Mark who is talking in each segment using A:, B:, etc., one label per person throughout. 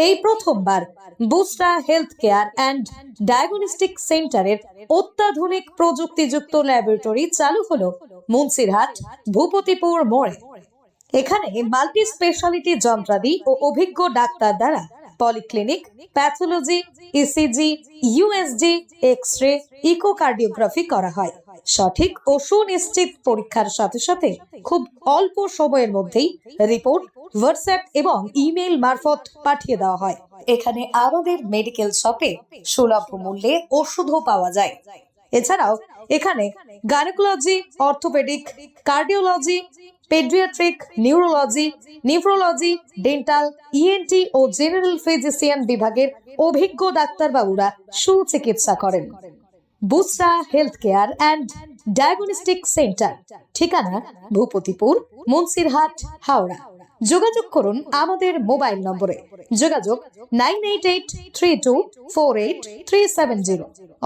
A: এই প্রথমবার বুস্রা health care and diagnostic সেন্টারের অত্যাধুনিক প্রযুক্তিযুক্ত ল্যাবরেটরি চালু হলো মুন্সিরহাট ভূপতিপুর মোড়ে। এখানে মাল্টি স্পেশালিটি যন্ত্রাদি ও অভিজ্ঞ ডাক্তার দ্বারা polyclinic, pathology, ECG, USG, x-ray, echocardiography করা হয়। সঠিক ও সুনিশ্চিত পরীক্ষার সাথে সাথে খুব অল্প সময়ের মধ্যেই রিপোর্ট হোয়াটসঅ্যাপ এবং ইমেল মারফত পাঠিয়ে দেওয়া হয়। এখানে আমাদের মেডিকেল শপে সুলভ মূল্যে ওষুধও পাওয়া যায়। এছাড়াও এখানে gynaecology, orthopaedic, cardiology, paediatric, neurology, nephrology, dental, ENT ও জেনারেল ফিজিশিয়ান বিভাগের অভিজ্ঞ ডাক্তারবাবুরা সুচিকিৎসা করেন। Bushra health care and diagnostic centre, ঠিকানা ভূপতিপুর, মুন্সিরহাট, হাওড়া। যোগাযোগ করুন আমাদের মোবাইল নম্বরে, যোগাযোগ 9883248370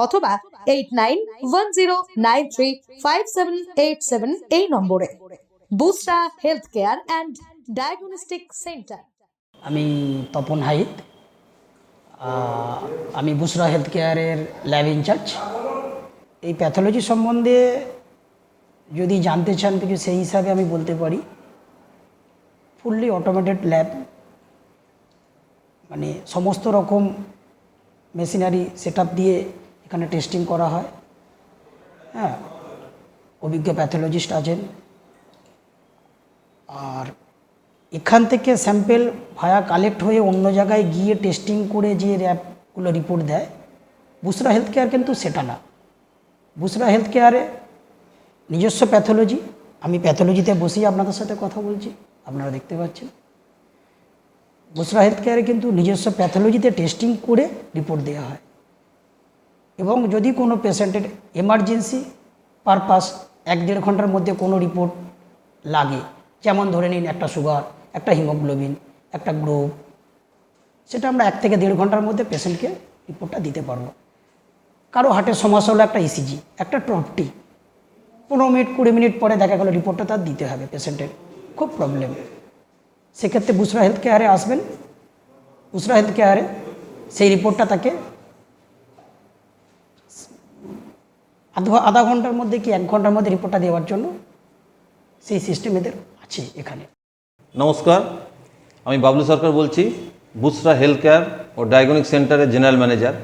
A: অথবা 8910935787 এই নম্বরে। Bushra health care and diagnostic centre.
B: আমি তপন হাইত, আমি বুসরা হেলথ কেয়ারের ল্যাব ইনচার্জ। এই প্যাথোলজি সম্বন্ধে যদি জানতে চান কিছু, সেই হিসাবে আমি বলতে পারি ফুললি অটোমেটেড ল্যাব, মানে সমস্ত রকম মেশিনারি সেট দিয়ে এখানে টেস্টিং করা হয়। হ্যাঁ, অভিজ্ঞ প্যাথোলজিস্ট আছেন। আর এখান থেকে স্যাম্পেল ভায়া কালেক্ট হয়ে অন্য জায়গায় গিয়ে টেস্টিং করে যে ল্যাবগুলো রিপোর্ট দেয়, বুসরা হেলথ কেয়ার কিন্তু সেটা না। বুসরা হেলথ কেয়ারে নিজস্ব প্যাথোলজি, আমি প্যাথোলজিতে বসেই আপনাদের সাথে কথা বলছি, আপনারা দেখতে পাচ্ছেন। বুসরা হেলথ কেয়ারে কিন্তু নিজস্ব প্যাথোলজিতে টেস্টিং করে রিপোর্ট দেওয়া হয়। এবং যদি কোনো পেশেন্টের এমার্জেন্সি পারপাস 1-1.5 ঘন্টার মধ্যে কোনো রিপোর্ট লাগে, যেমন ধরে নিন একটা সুগার, একটা হিমোগ্লোবিন, একটা গ্রুপ, সেটা আমরা 1 থেকে 1.5 ঘন্টার মধ্যে পেশেন্টকে রিপোর্টটা দিতে পারবো। কারো হার্টের সমস্যা হলো একটা ইসিজি, একটা ট্রপটি, 15 মিনিট 20 মিনিট পরে দেখা গেলো রিপোর্টটা তার দিতে হবে, পেশেন্টের খুব প্রবলেম। সেক্ষেত্রে বুসরা হেলথ কেয়ারে আসবেন। বুসরা হেলথ কেয়ারে সেই রিপোর্টটা তাকে আধা ঘন্টার মধ্যে কি 1 ঘন্টার মধ্যে রিপোর্টটা দেওয়ার জন্য সেই সিস্টেম এদের আছে এখানে।
C: নমস্কার, আমি বাবলু সরকার বলছি, বুসরা হেলথ কেয়ার ও ডায়াগনস্টিক সেন্টারের জেনারেল ম্যানেজার।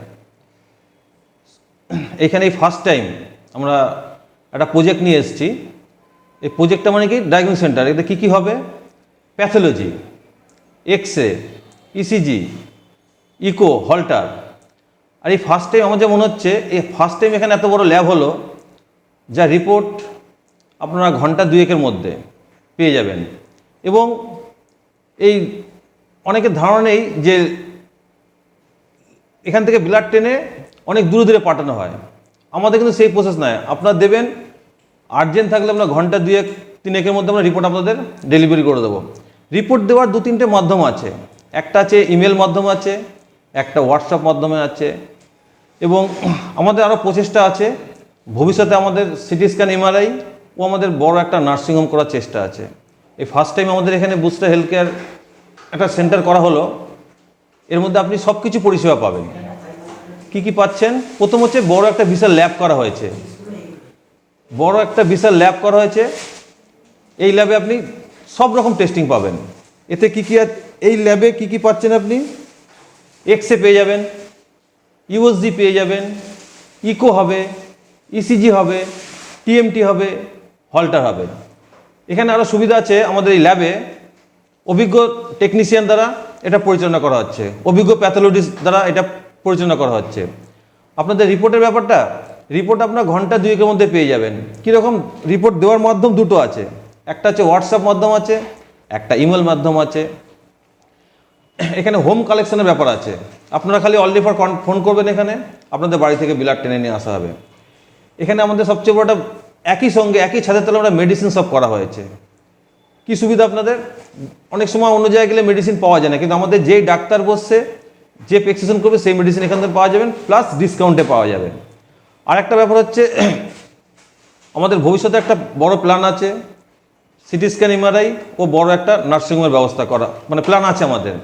C: এখানে ফার্স্ট টাইম আমরা একটা প্রজেক্ট নিয়ে এসেছি। এই প্রজেক্টটা মানে কি, ডায়াগনস্টিক সেন্টার। এতে কী কী হবে? Pathology, x ray, ECG, echo, Holter. আর এই ফার্স্ট টাইম আমার যা মনে হচ্ছে, এই ফার্স্ট টাইম এখানে এত বড় ল্যাব হলো, যা রিপোর্ট আপনারা ঘন্টা 2-1-এর মধ্যে পেয়ে যাবেন। এবং এই অনেকের ধারণা নেই যে এখান থেকে ব্লাড টেনে অনেক দূরে দূরে পাঠানো হয়। আমাদের কিন্তু সেই প্রসেস নয়। আপনারা দেবেন, আর্জেন্ট থাকলে আমরা ঘন্টা 2-3-এর মধ্যে আমরা রিপোর্ট আপনাদের ডেলিভারি করে দেবো। রিপোর্ট দেওয়ার 2-3টে মাধ্যম আছে। একটা আছে ইমেল মাধ্যম আছে, একটা হোয়াটসঅ্যাপ মাধ্যমে আছে, এবং আমাদের আরও প্রচেষ্টা আছে। ভবিষ্যতে আমাদের সিটি স্ক্যান, এমআরআই ও আমাদের বড় একটা নার্সিংহোম করার চেষ্টা আছে। এই ফার্স্ট টাইম আমাদের এখানে বুস্রা হেলথ কেয়ার একটা সেন্টার করা হলো। এর মধ্যে আপনি সব কিছু পরিষেবা পাবেন। কি কি পাচ্ছেন? প্রথম হচ্ছে বড় একটা বিশাল ল্যাব করা হয়েছে। বড় একটা বিশাল ল্যাব করা হয়েছে। এই ল্যাবে আপনি সব রকম টেস্টিং পাবেন। এতে কি কি, এই ল্যাবে কি কি পাচ্ছেন আপনি? এক্স-রে পেয়ে যাবেন, ইউএসজি পেয়ে যাবেন, ইকো হবে, ইসিজি হবে, টিএমটি হবে, হল্টার হবে। এখানে আরও সুবিধা আছে, আমাদের এই ল্যাবে অভিজ্ঞ টেকনিশিয়ান দ্বারা এটা পরিচালনা করা হচ্ছে, অভিজ্ঞ প্যাথোলজিস্ট দ্বারা এটা পরিচালনা করা হচ্ছে। আপনাদের রিপোর্টের ব্যাপারটা, রিপোর্ট আপনার ঘন্টা 2-1-এর মধ্যে পেয়ে যাবেন। কীরকম? রিপোর্ট দেওয়ার মাধ্যম দুটো আছে, একটা হচ্ছে হোয়াটসঅ্যাপ মাধ্যম আছে, একটা ইমেল মাধ্যম আছে। এখানে হোম কালেকশনের ব্যাপার আছে। আপনারা খালি অনলি ফর ফোন করবেন, এখানে আপনাদের বাড়ি থেকে ব্লাড টেনে নিয়ে আসা হবে। এখানে আমাদের সবচেয়ে বড়টা, একই সঙ্গে একই ছাদের তলে আমরা মেডিসিন সব করা হয়েছে। কি সুবিধা আপনাদের? অনেক সময় অন্য জায়গায় গেলে মেডিসিন পাওয়া যায় না, কিন্তু আমাদের যেই ডাক্তার বসছে, যে প্রেসক্রিপশন করবে, সেই মেডিসিন এখান থেকে পাওয়া যাবেন, প্লাস ডিসকাউন্টে পাওয়া যাবে। আর একটা ব্যাপার হচ্ছে, আমাদের ভবিষ্যতে একটা বড় প্ল্যান আছে, সিটি স্ক্যান, এমআরআই ও বড় একটা নার্সিংহোমের ব্যবস্থা করা, মানে প্ল্যান আছে আমাদের।